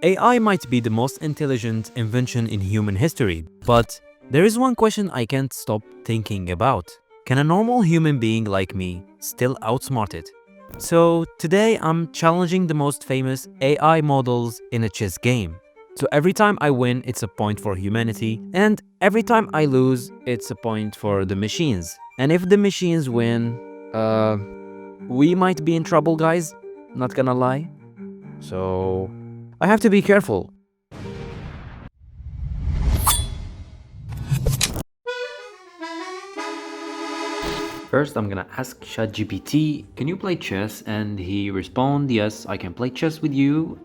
AI might be the most intelligent invention in human history, but there is one question I can't stop thinking about. Can a normal human being like me still outsmart it? So today I'm challenging the most famous AI models in a chess game. So every time I win, it's a point for humanity, and every time I lose, it's a point for the machines. And if the machines win, we might be in trouble, guys. Not gonna lie. So I have to be careful. First, I'm gonna ask ChatGPT, can you play chess? And he respond, yes, I can play chess with you.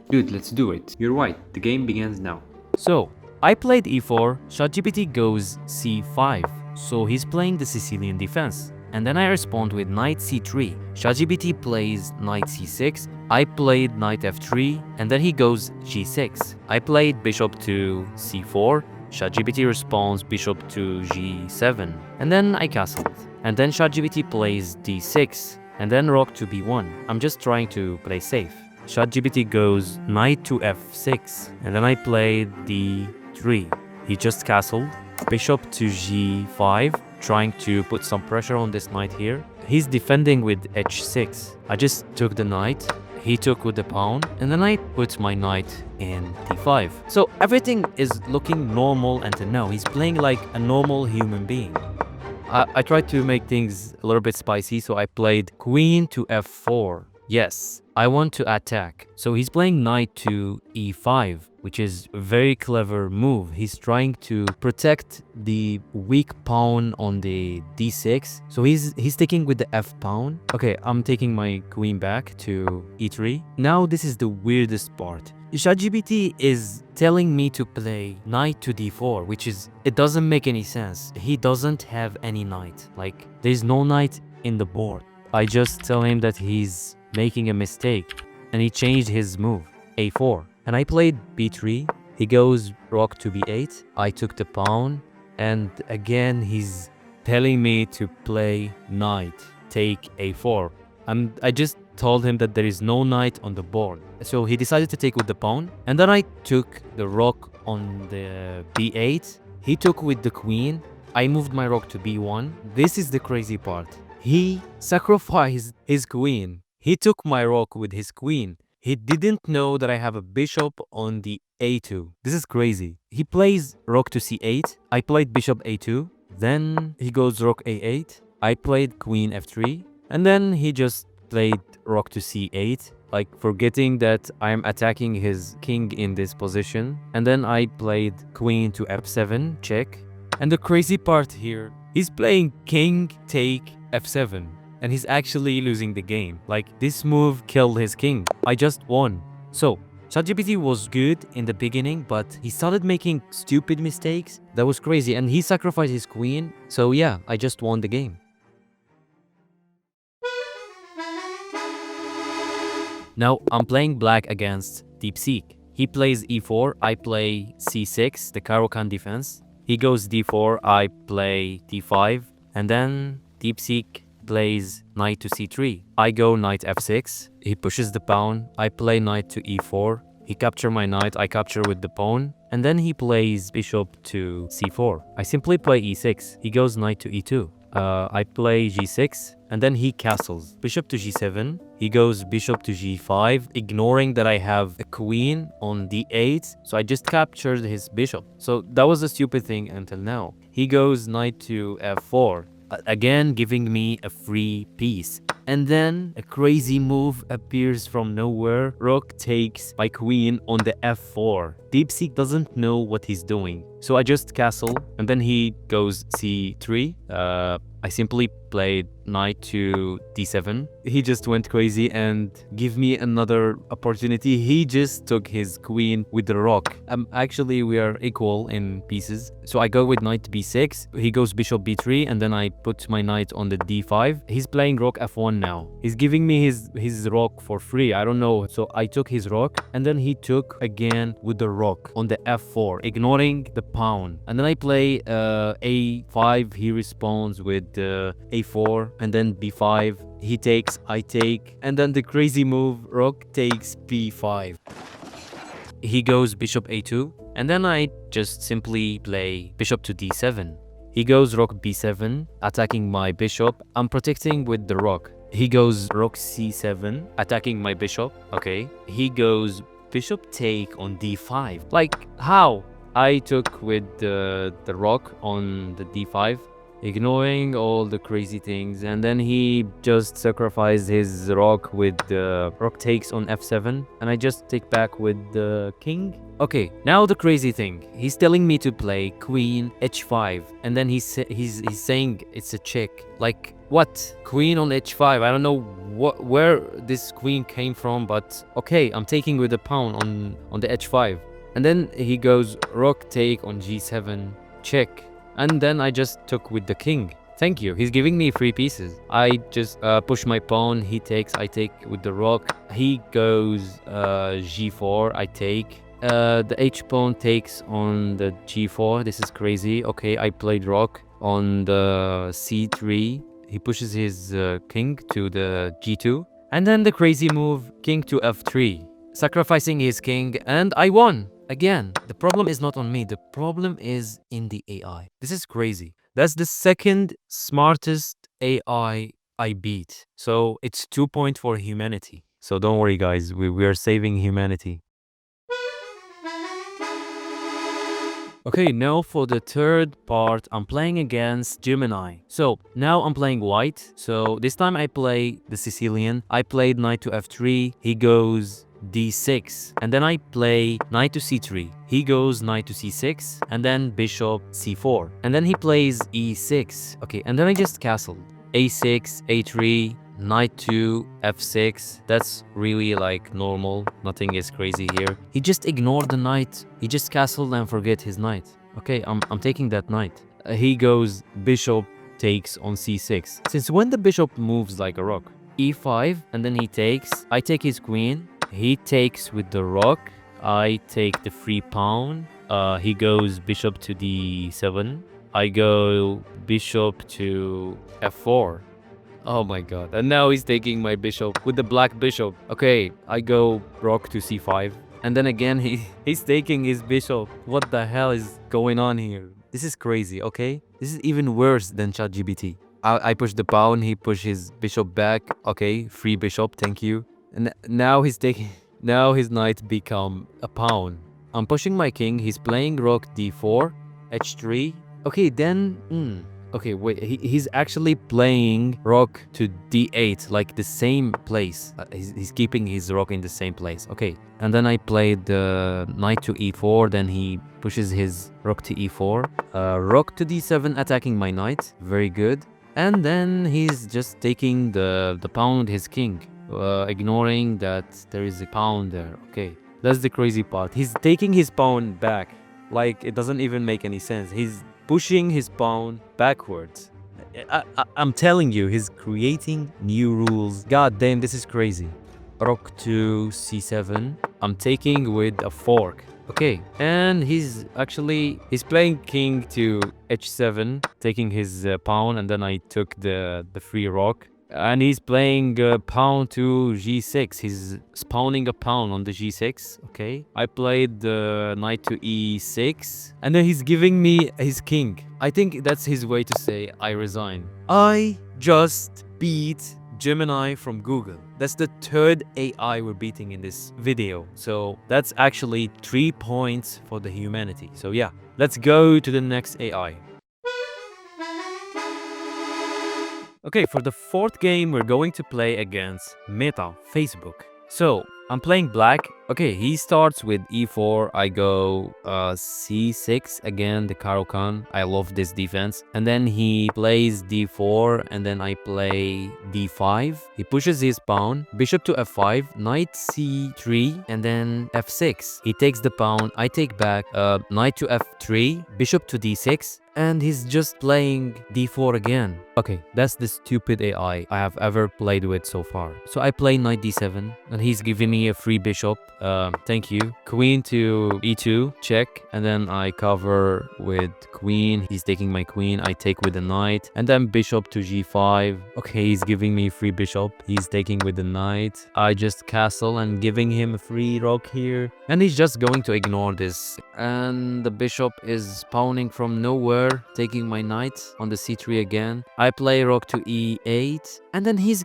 Dude, let's do it. You're right, the game begins now. So, I played e4, ChatGPT goes c5, so he's playing the Sicilian defense. And then I respond with knight c3. ChatGPT plays knight c6, I played knight f3, and then he goes g6. I played bishop to c4, ChatGPT responds bishop to g7, and then I castled. And then ChatGPT plays d6, and then rook to b1. I'm just trying to play safe. ChatGPT goes knight to f6, and then I played d3. He just castled. Bishop to g5, trying to put some pressure on this knight here. He's defending with h6. I just took the knight. He took with the pawn, and then I put my knight in d5. So everything is looking normal until now. He's playing like a normal human being. I tried to make things a little bit spicy, so I played queen to f4. Yes, I want to attack. So he's playing knight to e5, which is a very clever move. He's trying to protect the weak pawn on the d6. So he's sticking with the f pawn. Okay, I'm taking my queen back to e3. Now this is the weirdest part. ChatGPT is telling me to play knight to d4, which is, it doesn't make any sense. He doesn't have any knight. Like, there's no knight in the board. I just tell him that he's making a mistake, and he changed his move, a4. And I played b3. He goes rook to b8. I took the pawn, and again he's telling me to play knight, take a4. I just told him that there is no knight on the board. So he decided to take with the pawn, and then I took the rook on the b8. He took with the queen. I moved my rook to b1. This is the crazy part. He sacrificed his queen. He took my rook with his queen. He didn't know that I have a bishop on the a2. This is crazy. He plays rook to c8. I played bishop a2. Then he goes rook a8. I played queen f3. And then he just played rook to c8, like forgetting that I'm attacking his king in this position. And then I played queen to f7, check. And the crazy part here, he's playing king take f7. And he's actually losing the game. Like, this move killed his king. I just won. So, ChatGPT was good in the beginning, but he started making stupid mistakes. That was crazy. And he sacrificed his queen. So yeah, I just won the game. Now, I'm playing black against DeepSeek. He plays e4, I play c6, the Caro-Kann defense. He goes d4, I play d5, and then DeepSeek plays knight to c3. I go knight f6, he pushes the pawn, I play knight to e4, he captures my knight, I capture with the pawn, and then he plays bishop to c4. I simply play e6, he goes knight to e2. I play g6, and then he castles. Bishop to g7, he goes bishop to g5, ignoring that I have a queen on d8, so I just captured his bishop. So that was a stupid thing until now. He goes knight to f4, again giving me a free piece. And then a crazy move appears from nowhere. Rook takes my queen on the f4. DeepSeek doesn't know what he's doing. So I just castle, and then he goes c3. I simply played knight to d7. He just went crazy and gave me another opportunity. He just took his queen with the rook. Actually, we are equal in pieces. So I go with knight to b6. He goes bishop b3, and then I put my knight on the d5. He's playing rook f1 now. He's giving me his rook for free. I don't know. So I took his rook, and then he took again with the rook on the f4, ignoring the pawn. And then I play a5. He responds with a4, and then b5. He takes, I take, and then the crazy move, rook takes b5. he goes bishop a2, and then I just simply play bishop to d7. He goes rook b7, attacking my bishop. I'm protecting with the rook. He goes rook c7, attacking my bishop. Okay. He goes bishop take on d5. Like, how? I took with the rook on the d5, ignoring all the crazy things, and then he just sacrificed his rook with the rook takes on f7, and I just take back with the king. Okay, now the crazy thing, he's telling me to play queen h5, and then he's saying it's a check. Like, what? Queen on h5? I don't know where this queen came from, but okay, I'm taking with the pawn on the h5, and then he goes rook take on g7, check. And then I just took with the king. Thank you. He's giving me 3 pieces. I just push my pawn. He takes. I take with the rook. He goes g4. I take. The h pawn takes on the g4. This is crazy. Okay, I played rook on the c3. He pushes his king to the g2. And then the crazy move, king to f3. Sacrificing his king, and I won. Again, the problem is not on me. The problem is in the AI. This is crazy. That's the second smartest AI I beat. So it's 2 points for humanity. So don't worry, guys. We are saving humanity. Okay, now for the third part, I'm playing against Gemini. So now I'm playing white. So this time I play the Sicilian. I played knight to f3. He goes d6, and then I play knight to c3. He goes knight to c6, and then bishop c4, and then he plays e6. Okay, and then I just castled a6, a3, knight to f6. That's really like normal. Nothing is crazy here. He just ignored the knight. He just castled and forget his knight. Okay, I'm taking that knight. He goes bishop takes on c6. Since when the bishop moves like a rook? e5, and then he takes. I take his queen. He takes with the rook. I take the free pawn. He goes bishop to d7. I go bishop to f4. Oh my god. And now he's taking my bishop with the black bishop. Okay, I go rook to c5. And then again, he's taking his bishop. What the hell is going on here? This is crazy, okay? This is even worse than ChatGPT. I push the pawn. He pushes his bishop back. Okay, free bishop. Thank you. And now he's taking. Now his knight become a pawn. I'm pushing my king. He's playing rook d4, h3. Okay, then. Okay, wait. He's actually playing rook to d8, like the same place. He's keeping his rook in the same place. Okay, and then I played the knight to e4. Then he pushes his rook to e4. Rook to d7, attacking my knight. Very good. And then he's just taking the pawn with his king. Ignoring that there is a pawn there. Okay, that's the crazy part. He's taking his pawn back. Like, it doesn't even make any sense. He's pushing his pawn backwards. I'm telling you, he's creating new rules. God damn, this is crazy. Rook to c7. I'm taking with a fork. Okay, and he's playing king to h7, taking his pawn, and then I took the free rook. And he's playing pawn to g6. He's spawning a pawn on the g6. Okay, I played the knight to e6, and then he's giving me his king. I think that's his way to say I resign. I just beat Gemini from Google. That's the third AI we're beating in this video. So that's actually 3 points for the humanity. So yeah, let's go to the next AI. Okay, for the fourth game, we're going to play against Meta, Facebook. So, I'm playing black. Okay, he starts with e4. I go c6 again, the Caro-Kann. I love this defense. And then he plays d4, and then I play d5. He pushes his pawn, bishop to f5, knight c3, and then f6. He takes the pawn, I take back, knight to f3, bishop to d6. And he's just playing d4 again. Okay, that's the stupid AI I have ever played with so far. So I play knight d7, and he's giving me a free bishop. Thank you. Queen to e2, check. And then I cover with queen. He's taking my queen. I take with the knight. And then bishop to g5. Okay, he's giving me free bishop. He's taking with the knight. I just castle and giving him a free rook here. And he's just going to ignore this. And the bishop is spawning from nowhere, taking my knight on the c3 again. I play rook to e8. And then he's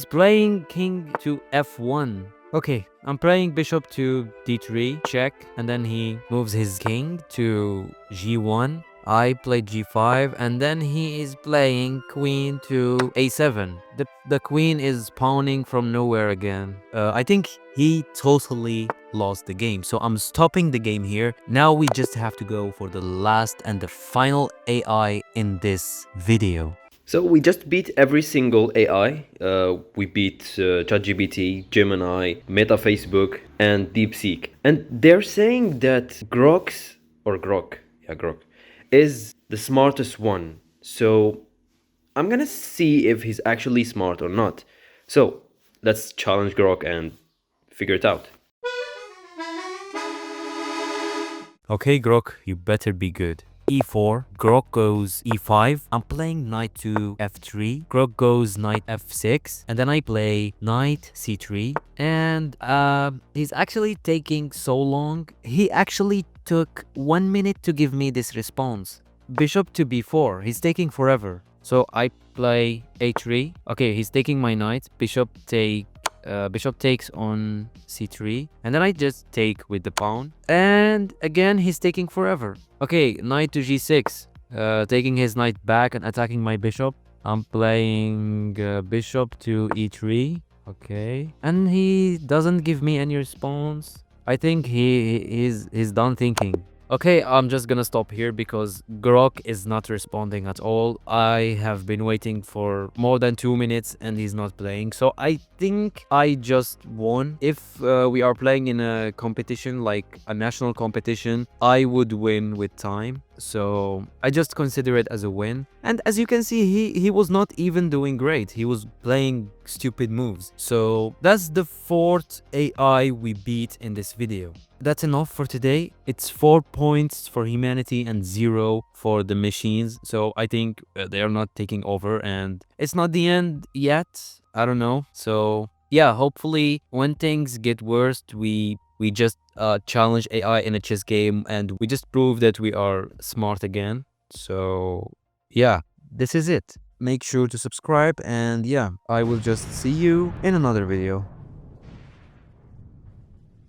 playing king to f1. Okay, I'm playing bishop to d3, check, and then he moves his king to g1. I play g5, and then he is playing queen to a7. The queen is spawning from nowhere again. I think he totally lost the game, so I'm stopping the game here. Now we just have to go for the last and the final AI in this video. So we just beat every single AI. We beat ChatGPT, Gemini, Meta Facebook, and DeepSeek. And they're saying that Grok is the smartest one. So I'm gonna see if he's actually smart or not. So let's challenge Grok and figure it out. Okay, Grok, you better be good. e4, Grok goes e5. I'm playing knight to f3. Grok goes knight f6, and then I play knight c3. And he's actually taking so long. He actually took 1 minute to give me this response. Bishop to b4. He's taking forever. So I play a3. Okay, he's taking my knight. Bishop takes on c3, and then I just take with the pawn, and again he's taking forever. Okay, knight to g6, taking his knight back and attacking my bishop. I'm playing bishop to e3. Okay, and he doesn't give me any response. I think he's done thinking. Okay, I'm just gonna stop here because Grok is not responding at all. I have been waiting for more than 2 minutes and he's not playing. So I think I just won. If we are playing in a competition, like a national competition, I would win with time. So I just consider it as a win. And as you can see, he was not even doing great. He was playing stupid moves. So that's the 4th AI we beat in this video. That's enough for today. It's 4 points for humanity and 0 for the machines. So I think they are not taking over, and it's not the end yet. I don't know. So yeah, hopefully when things get worse, we just challenge AI in a chess game and we just prove that we are smart again. So yeah, this is it. Make sure to subscribe, and yeah, I will just see you in another video.